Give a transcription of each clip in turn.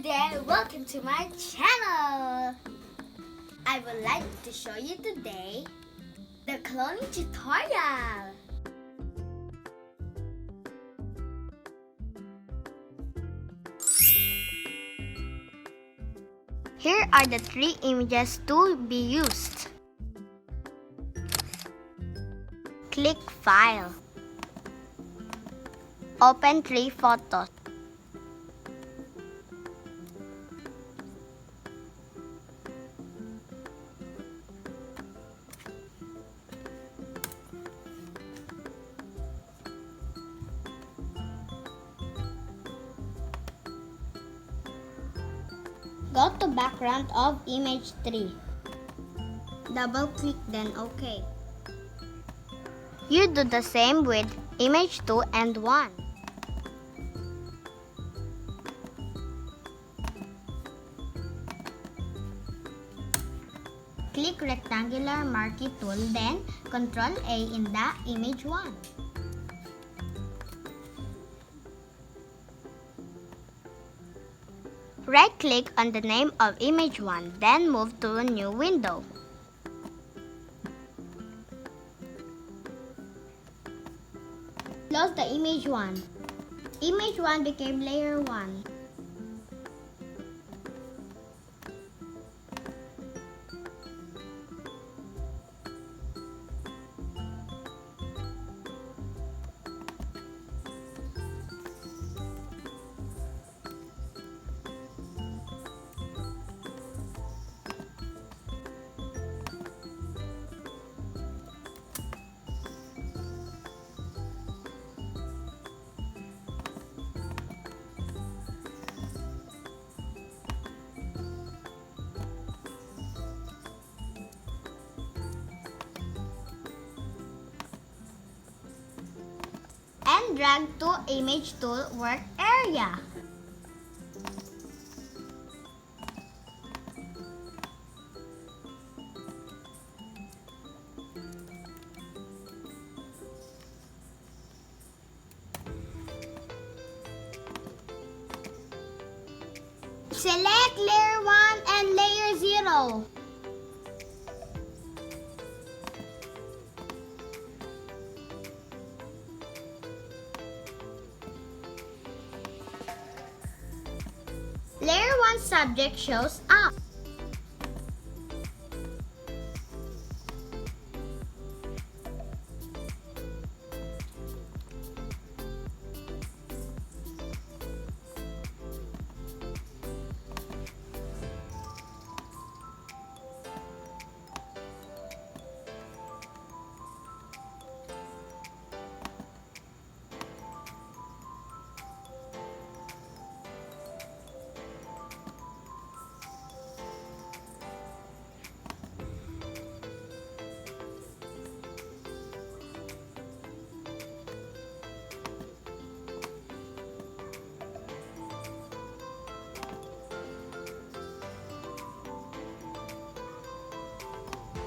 there, welcome to my channel! I would like to show you today the cloning tutorial. Here are the 3 images to be used. Click File. Open 3 photos. Go to background of image 3. Double click then OK. You do the same with image 2 and 1. Click rectangular marquee tool, then Ctrl A in the image 1. Right-click on the name of image 1, then move to a new window. Close the image 1. Image 1 became layer 1. And drag to image tool work area. Select layer 1 and layer 0. Layer 1 subject shows up.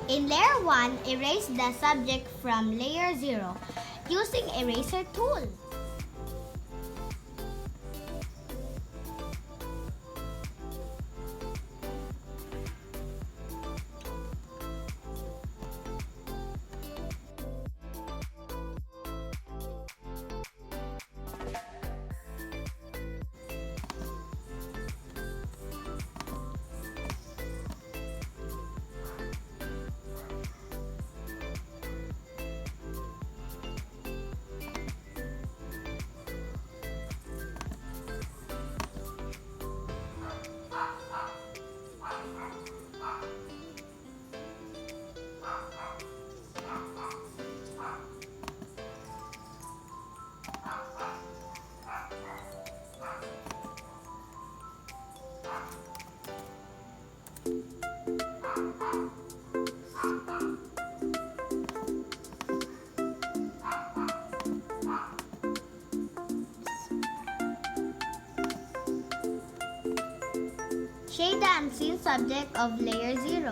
In layer 1, erase the subject from layer 0 using eraser tool. Shade the unseen subject of layer 0.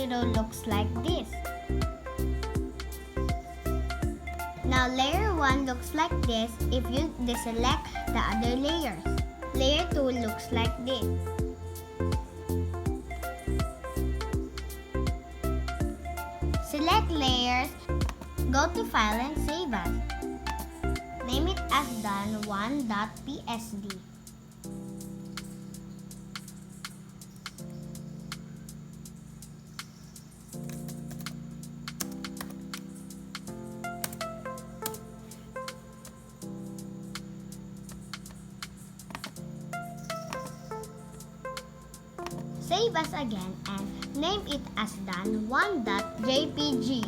0 looks like this. Now layer 1 looks like this if you deselect the other layers. Layer 2 looks like this. Select layers, go to File and Save As. Name it as done1.psd. Save as again and name it as done1.jpg.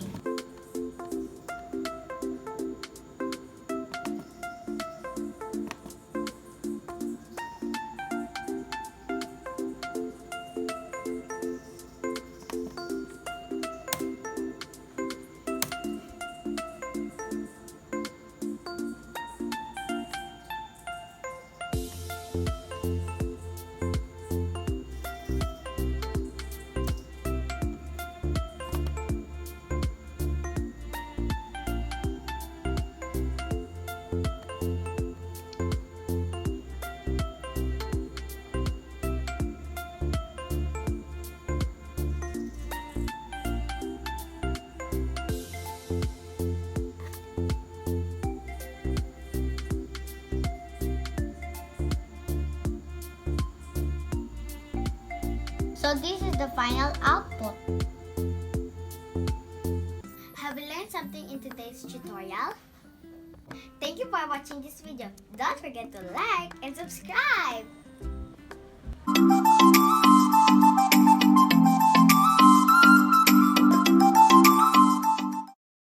So this is the final output. Have you learned something in today's tutorial? Thank you for watching this video. Don't forget to like and subscribe.